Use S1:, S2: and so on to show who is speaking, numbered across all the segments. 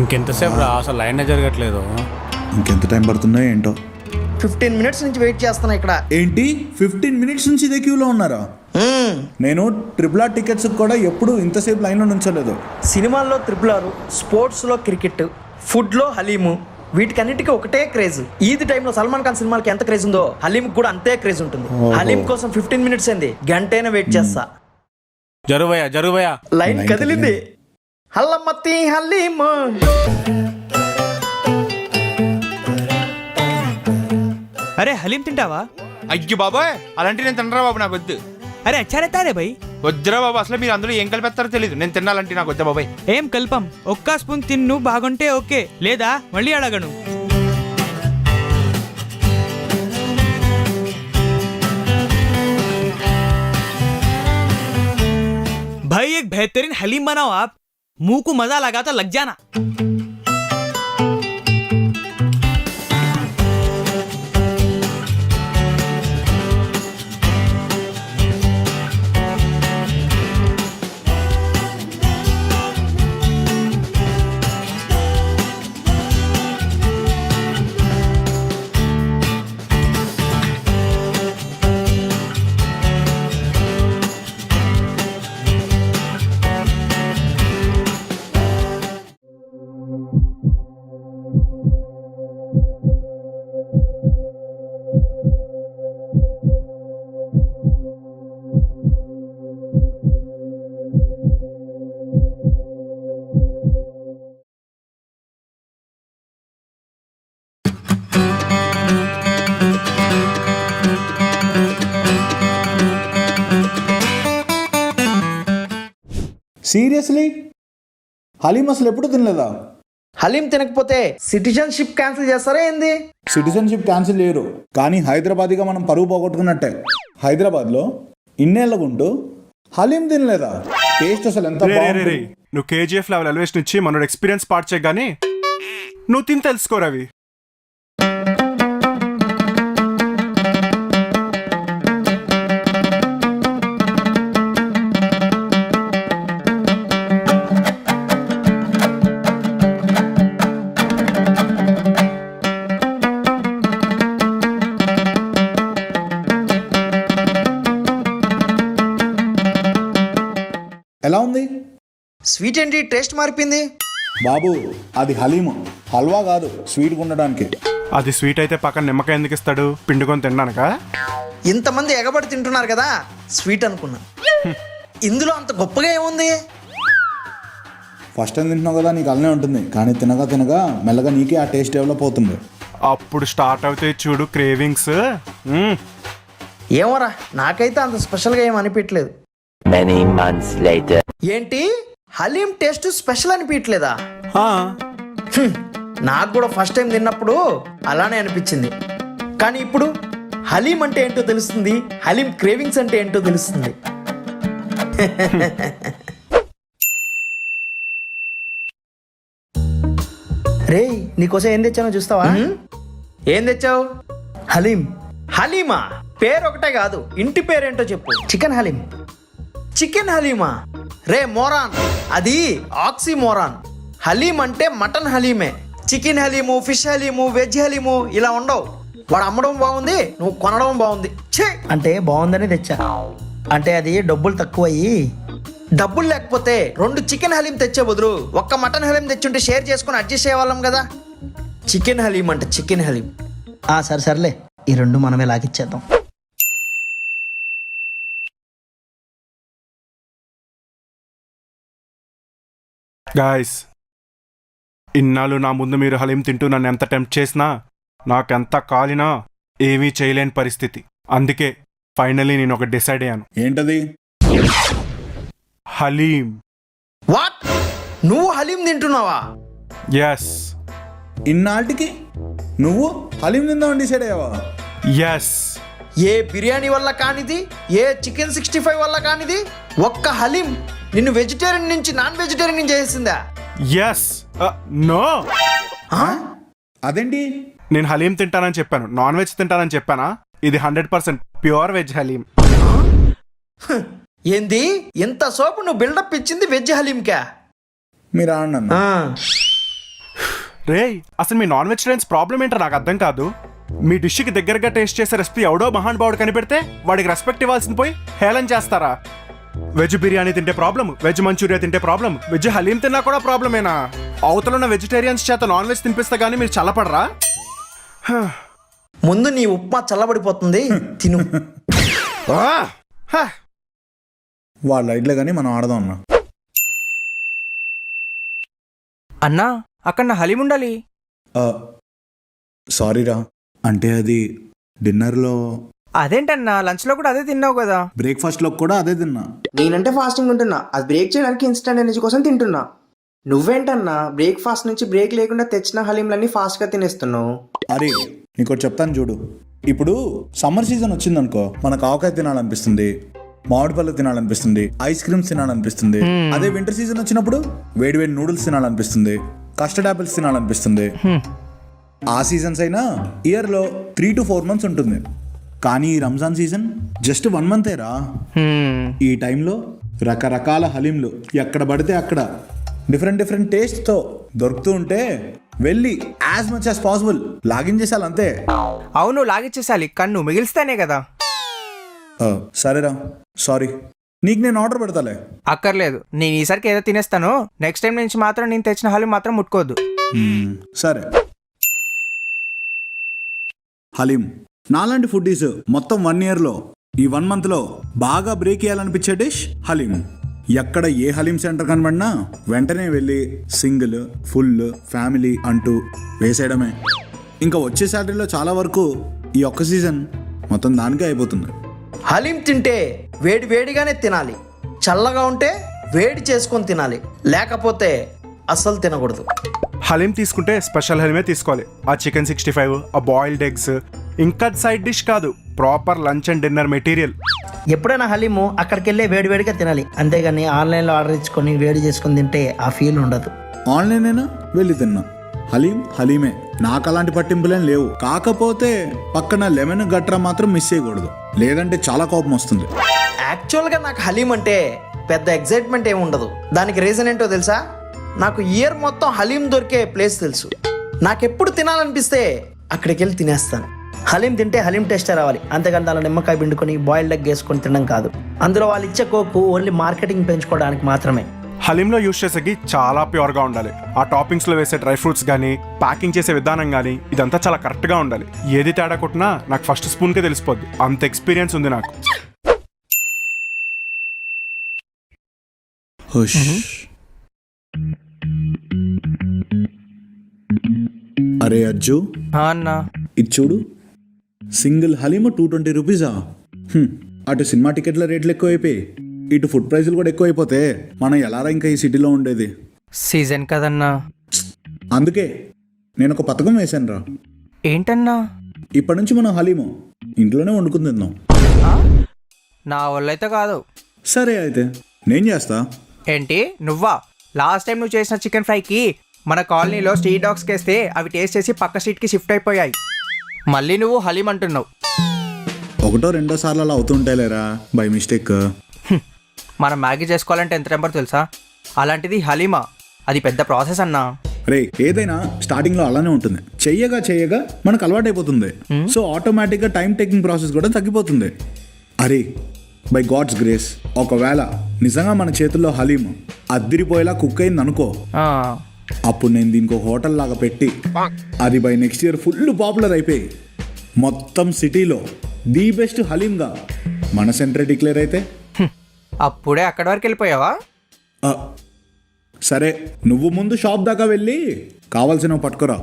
S1: ఇంకెంతసేపు రా, అసలు లైన్ జరగట్లేదు.
S2: ఇంకెంత టైం పడుతుందో ఏంటో.
S3: 15 minutes నుంచి వెయిట్ చేస్తున్నా ఇక్కడ.
S2: ఏంటి 15 minutes నుంచి ఇదే క్యూలో ఉన్నారా? నేను RRR టికెట్స్ కూడా ఎప్పుడు ఇంతసేపు లైన్లో నుంచోలేదు.
S3: సినిమాల్లో RRR, స్పోర్ట్స్లో క్రికెట్, ఫుడ్లో హలీము, వీటికన్నిటికీ ఒకటే క్రేజ్. ఈద్ టైంలో సల్మాన్ ఖాన్ సినిమాలకి ఎంత క్రేజ్ ఉందో హలీం కూడా అంతే క్రేజ్ ఉంటుంది. హలీం కోసం 15 minutes ఏంది, గంటైనా వెయిట్ చేస్తా.
S1: జరువయ్యా
S3: లైన్ కదిలింది. హల్లమతి హలీం.
S4: అరే హలీం తింటావా?
S5: అయ్యో బాబాయ్, అలాంటి నేను తినరా బాబు, నాకు వద్దు.
S4: అరే అచ్చారే భయ్.
S5: వద్దురా బాబు, అసలు మీరు అందరూ ఏం కలిపేస్తారో తెలియదు. నేను తినాలంటే నాకు వద్దా బాబాయ్.
S4: ఏం కల్పం, ఒక్క స్పూన్ తిన్ను, బాగుంటే ఓకే, లేదా మళ్ళీ అడగను. भाई एक बेहतरीन हलीम बनाओ आप, मुंह को मजा लगा तो लग जाना.
S2: సీరియస్లీ హలీం అసలు ఎప్పుడు తినలేదా?
S3: హలీం తినకపోతే సిటిజన్షిప్ క్యాన్సిల్ చేస్తారా ఏంది?
S2: సిటిజన్షిప్ క్యాన్సిల్ చేయరు, కానీ హైదరాబాద్గా మనం పరువు పోగొట్టుకున్నట్టే. హైదరాబాద్లో ఇన్నేళ్ళగుంటూ హలీం తినలేదా? టేస్ట్ అసలు ఎంత బాగుంది.
S6: నువ్వు KGF లెవెల్ ఎలివేషన్ ఇచ్చి మనోడు ఎక్స్పీరియన్స్ పార్ట్ చేయ గానీ నువ్వు తిని తెలుసుకోరవి.
S2: ఎలా ఉంది?
S3: స్వీట్ ఏంటి టేస్ట్ మారిపోయింది?
S2: బాబు అది హలీము, హల్వా కాదు, స్వీట్గా ఉండడానికి.
S6: అది స్వీట్ అయితే పక్కన నిమ్మకాయ ఎందుకు ఇస్తాడు, పిండుకొని తినడానికా?
S3: ఇంతమంది ఎగబడి తింటున్నారు కదా, స్వీట్ అనుకున్నా. ఇందులో అంత గొప్పగా ఏముంది?
S2: ఫస్ట్ టైం తింటున్నావు కదా, నీకు అలానే ఉంటుంది, కానీ తినగా తినగా మెల్లగా నీకే ఆ టేస్ట్ డెవలప్ అవుతుంది.
S6: అప్పుడు స్టార్ట్ అవుతాయి చూడు క్రేవింగ్స్.
S3: ఏమోరా, నాకైతే అంత స్పెషల్గా ఏం అనిపించలేదు.
S7: Many months later.
S3: ఏంటి హలీం టేస్ట్ స్పెషల్ అనిపించలేదా? నాకు కూడా ఫస్ట్ టైం తిన్నప్పుడు అలానే అనిపించింది, కానీ ఇప్పుడు హలీం అంటే ఏంటో తెలుస్తుంది, హలీం క్రేవింగ్స్ అంటే ఏంటో తెలుస్తుంది. రే నీకోసం ఏం తెచ్చానో చూస్తావా? ఏం తెచ్చావు? హలీం. హలీమా? పేరు ఒకటే కాదు, ఇంటి పేరేంటో చెప్పు. చికెన్ హలీం. చికెన్ హలీమా? రే మోరాన్, అది ఆక్సీ మోరాన్. హలీం అంటే మటన్ హలీమే. Chicken haleem, fish haleem, veg haleem ఇలా ఉండవు. వాడు అమ్మడం బాగుంది, నువ్వు కొనడం బాగుంది. ఛే, అంటే బాగుందని తెచ్చా. అంటే అది డబ్బులు తక్కువయ్యి. డబ్బులు లేకపోతే 2 చికెన్ హలీం తెచ్చే బదులు ఒక్క మటన్ హలీం తెచ్చుంటే షేర్ చేసుకుని అడ్జస్ట్ చేయవాళ్ళం కదా. చికెన్ హలీం అంటే చికెన్ హలీం. సర్లే, ఈ 2 మనమే లాగిచ్చేద్దాం.
S6: గాయస్, ఇన్నాళ్ళు నా ముందు మీరు హలీం తింటూ నన్ను ఎంత టెంప్ట్ చేసినా, నాకెంత కాలినా ఏమీ చేయలేని పరిస్థితి. అందుకే ఫైనలీ నేను ఒక డిసైడ్ అయ్యాను.
S2: ఏంటది?
S6: హలీం.
S3: వాట్? నువ్వు హలీం తింటున్నావా?
S6: ఎస్.
S2: ఇన్నాటికి నువ్వు హలీం తిందామని డిసైడ్ అయ్యావా?
S6: ఎస్.
S3: ఏ బిర్యానీ వల్ల కానిది, ఏ చికెన్ 65 వల్ల కానిది, ఒక్క హలీం నిన్ను వెజిటేరియన్ నుంచి నాన్ వెజిటేరియన్ చేసిందా?
S6: ఎస్. నో.
S2: అదేంటి?
S6: నేను హలీం తింటానని చెప్పాను, నాన్ వెజ్ తింటానని చెప్పానా? ఇది 100% ప్యూర్ వెజ్ హలీం.
S3: ఏంది ఇంత సోపు నువ్వు బిల్డప్ ఇచ్చింది వెజ్ హలీంకా?
S2: మీరు అన్న
S6: రేయ్ అసలు మీ నాన్ వెజిటేరియన్స్ ప్రాబ్లం ఏంటో నాకు అర్థం కాదు. మీ డిష్కి దగ్గరగా టేస్ట్ చేసే రెసిపీ ఎవడో మహానుభావుడు కనిపెడితే వాడికి రెస్పెక్ట్ ఇవ్వాల్సింది పోయి హేళన చేస్తారా? వెజ్ బిర్యానీ తింటే ప్రాబ్లం, వెజ్ మంచూరియా తింటే ప్రాబ్లం, వెజ్ హలీం తిన్నా కూడా ప్రాబ్లమేనా? అవతల ఉన్న వెజిటేరియన్స్ చేత నాన్ వెజ్ తినిపిస్తే గానీ మీరు చల్లపడరా?
S3: ముందు నీ ఉప్మా చల్లబడిపోతుంది, తిను.
S2: వాళ్ళ లైట్లే కానీ మనం ఆడదాం అన్న.
S4: అన్నా అక్కడ నా హలీం ఉండాలి.
S2: సారీరా, అంటే అది డిన్నర్లో
S4: అదేంటన్నా లంచ్లో కూడా అదే తిన్నావు కదా.
S2: బ్రేక్ఫాస్ట్లో కూడా అదే తిన్నా.
S8: నేనంటే ఫాస్టింగ్ ఉంటున్నా, అది బ్రేక్ చేయడానికి ఇన్స్టెంట్ ఎనర్జీ కోసం తింటున్నా. నువ్వేంటన్నా బ్రేక్ఫాస్ట్ నుంచి బ్రేక్ లేకుండా తెచ్చిన హలీంలన్నీ ఫాస్ట్గా తినేస్తున్నావు?
S2: అరే నీకు చెప్తాను చూడు. ఇప్పుడు సమ్మర్ సీజన్ వచ్చిందనుకో, మనకు ఆవకాయ తినాలనిపిస్తుంది, మామిడి పళ్ళు తినాలనిపిస్తుంది, ఐస్ క్రీమ్స్ తినాలనిపిస్తుంది. అదే వింటర్ సీజన్ వచ్చినప్పుడు వేడి వేడి నూడిల్స్ తినాలనిపిస్తుంది, కస్టర్డ్ ఆపిల్స్ తినాలనిపిస్తుంది. ఆ సీజన్స్ అయినా ఇయర్లో 3 to 4 months ఉంటుంది. కానీ ఈ రంజాన్ సీజన్ జస్ట్ 1 month రా. ఈ టైంలో రకరకాల హలీంలు ఎక్కడ పడితే అక్కడ డిఫరెంట్ టేస్ట్తో దొరుకుతూ ఉంటే వెళ్ళి యాజ్ మచ్ యాజ్ పాసిబుల్ లాగిన్ చేసాలి అంతే.
S4: అవును లాగిచ్చేసాలి, కన్ను మిగిలిస్తేనే కదా.
S2: సరేరా, సారీ. నీకు నేను ఆర్డర్ పెడతాలే.
S4: అక్కర్లేదు, నేను ఈసారికి ఏదో తినేస్తాను. నెక్స్ట్ టైం నుంచి మాత్రం నేను తెచ్చిన హలీం మాత్రం ముట్టుకోవద్దు.
S2: సరే. హలీం నాలాంటి ఫుడ్డీస్ మొత్తం 1 yearలో ఈ 1 monthలో బాగా బ్రేక్ చేయాలనిపించే డిష్ హలీం. ఎక్కడ ఏ హలీం సెంటర్ కనబడినా వెంటనే వెళ్ళి సింగిల్, ఫుల్, ఫ్యామిలీ అంటూ వేసేయడమే. ఇంకా వచ్చే సాటర్డేలో చాలా వరకు ఈ ఒక్క సీజన్ మొత్తం దానికే అయిపోతుంది.
S3: హలీం తింటే వేడి వేడిగానే తినాలి, చల్లగా ఉంటే వేడి చేసుకొని తినాలి, లేకపోతే అస్సలు తినకూడదు.
S6: హలీం తీసుకుంటే స్పెషల్ హలీమే తీసుకోవాలి. ఆ చికెన్ 65, ఆ బాయిల్డ్ ఎగ్స్, ఇంకా సైడ్ డిష్ కాదు, proper lunch and dinner material.
S3: ఎప్పుడైనా హలీము అక్కడికి వెళ్ళి వేడి వేడిగా తినాలి, అంతేగాని ఆన్లైన్లో ఆర్డర్ ఇచ్చుకొని వేడి చేసుకొని తింటే ఆ ఫీల్ ఉండదు.
S2: ఆన్లైన్ అయినా వెళ్ళి తిన్నా, హలీం హలీమే. నాకు అలాంటి పట్టింపులేం లేవు. కాకపోతే పక్కన లెమన్ గట్రా మాత్రం మిస్ చేయకూడదు, లేదంటే చాలా కోపం వస్తుంది.
S3: యాక్చువల్గా నాకు హలీం అంటే పెద్ద ఎగ్జైట్మెంట్ ఏమి ఉండదు. దానికి రీజన్ ఏంటో తెలుసా? నాకు ఇయర్ మొత్తం హలీం దొరికే ప్లేస్ తెలుసు. నాకెప్పుడు తినాలనిపిస్తే అక్కడికి వెళ్ళి తినేస్తాను. హలీం తింటే హలీం టేస్టే రావాలి, అంతేగాని దానిలో నిమ్మకాయ పిండుకొని బాయిల్డ్ ఎగ్ వేసుకొని తినడం కాదు. అందులో వాళ్ళు ఇచ్చే కోకు ఓన్లీ మార్కెటింగ్ పెంచుకోవడానికి మాత్రమే.
S6: హలీంలో యూస్ చేసే ఘీ చాలా ప్యూర్గా ఉండాలి. ఆ టాపింగ్స్లో వేసే డ్రై ఫ్రూట్స్ కానీ, ప్యాకింగ్ చేసే విధానం కానీ, ఇదంతా చాలా కరెక్ట్గా ఉండాలి. ఏది తేడా కొట్టినా నాకు ఫస్ట్ స్పూన్కే తెలిసిపోద్ది, అంత ఎక్స్పీరియన్స్ ఉంది నాకు.
S2: అరే అజ్జు,
S4: అన్నా
S2: ఇది చూడు, సింగిల్ హలీము 220 రూపీసా? అటు సినిమా టికెట్ల రేట్లు ఎక్కువైపోయి, ఇటు ఫుడ్ ప్రైజులు కూడా ఎక్కువైపోతే మనం ఎలారా ఇంకా ఈ సిటీలో ఉండేది?
S4: సీజన్ కదన్నా.
S2: అందుకే నేను ఒక పథకం వేశాను రా.
S4: ఏంటన్నా?
S2: ఇప్పటి నుంచి మనం హలీము ఇంట్లోనే వండుకుని తిందాం.
S4: నా వల్లైతే కాదు.
S2: సరే అయితే నేను చేస్తా.
S4: ఏంటి నువ్వా? లాస్ట్ టైం నువ్వు చేసిన చికెన్ ఫ్రైకి మన కాలనీలో స్ట్రీట్ డాగ్స్ కేస్తే అవి టేస్ట్ చేసి పక్క స్ట్రీట్కి షిఫ్ట్ అయిపోయాయి. మళ్ళీ నువ్వు హలీం అంటున్నావు.
S2: 1-2 సార్లు అలా అవుతుంటాయిలేరా, బై మిస్టేక్.
S4: మనం మ్యాగీ చేసుకోవాలంటే ఎంత టెంపర్ తెలుసా? అలాంటిది హలీమా, అది పెద్ద ప్రాసెస్ అన్నా.
S2: రే, ఏదైనా స్టార్టింగ్లో అలానే ఉంటుంది. చెయ్యగా మనకు అలవాటైపోతుంది. సో ఆటోమేటిక్గా టైం టేకింగ్ ప్రాసెస్ కూడా తగ్గిపోతుంది. అరే, బై గాడ్స్ గ్రేస్ ఒకవేళ నిజంగా మన చేతుల్లో హలీం అద్దిరిపోయేలా కుక్ అయింది అనుకో, అప్పుడు నేను దీనికి హోటల్ లాగా పెట్టి అది by next year full popular అయిపోయి మొత్తం సిటీలో ది బెస్ట్ హలీంగా మన సెంటర్ డిక్లేర్ అయితే
S4: అప్పుడే అక్కడి వరకు వెళ్ళిపోయావా?
S2: సరే, నువ్వు ముందు షాప్ దాకా వెళ్ళి కావాల్సినవి పట్టుకురా.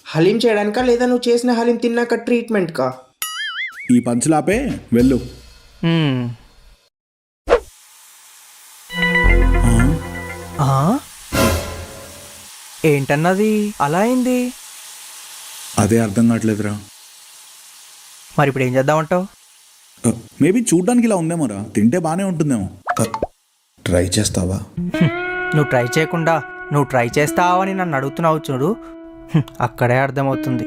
S8: హలీం చేయడానికా లేదా నువ్వు చేసిన హలీం తిన్నాక ట్రీట్మెంట్కా?
S2: ఈ పంచులాపే వెళ్ళు.
S4: ఏంటన్నది అలా అయింది?
S2: అదే అర్థం కావట్లేదురా.
S4: మరి ఇప్పుడు ఏం చేద్దామంటావు?
S2: మేబీ చూడ్డానికి ఇలా ఉందేమోరా, తింటే బాగానే ఉంటుందేమో. ట్రై చేస్తావా?
S4: నువ్వు ట్రై చేయకుండా నువ్వు ట్రై చేస్తావని నన్ను అడుగుతున్నావు చూడు, అక్కడే అర్థమవుతుంది.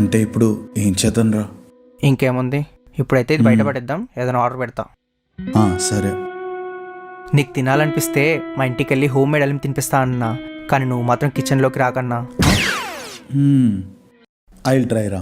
S2: అంటే ఇప్పుడు ఏం చేద్దాం రా?
S4: ఇంకేముంది, ఇప్పుడైతే ఇది బయటపడేద్దాం, ఏదైనా ఆర్డర్ పెడతా.
S2: సరే.
S4: నీకు తినాలనిపిస్తే మా ఇంటికి వెళ్ళి హోమ్ మేడ్ హలీం తినిపిస్తా అన్నా. కానీ నువ్వు మాత్రం కిచెన్లోకి రాకన్నా.
S2: ఐ విల్ ట్రై రా.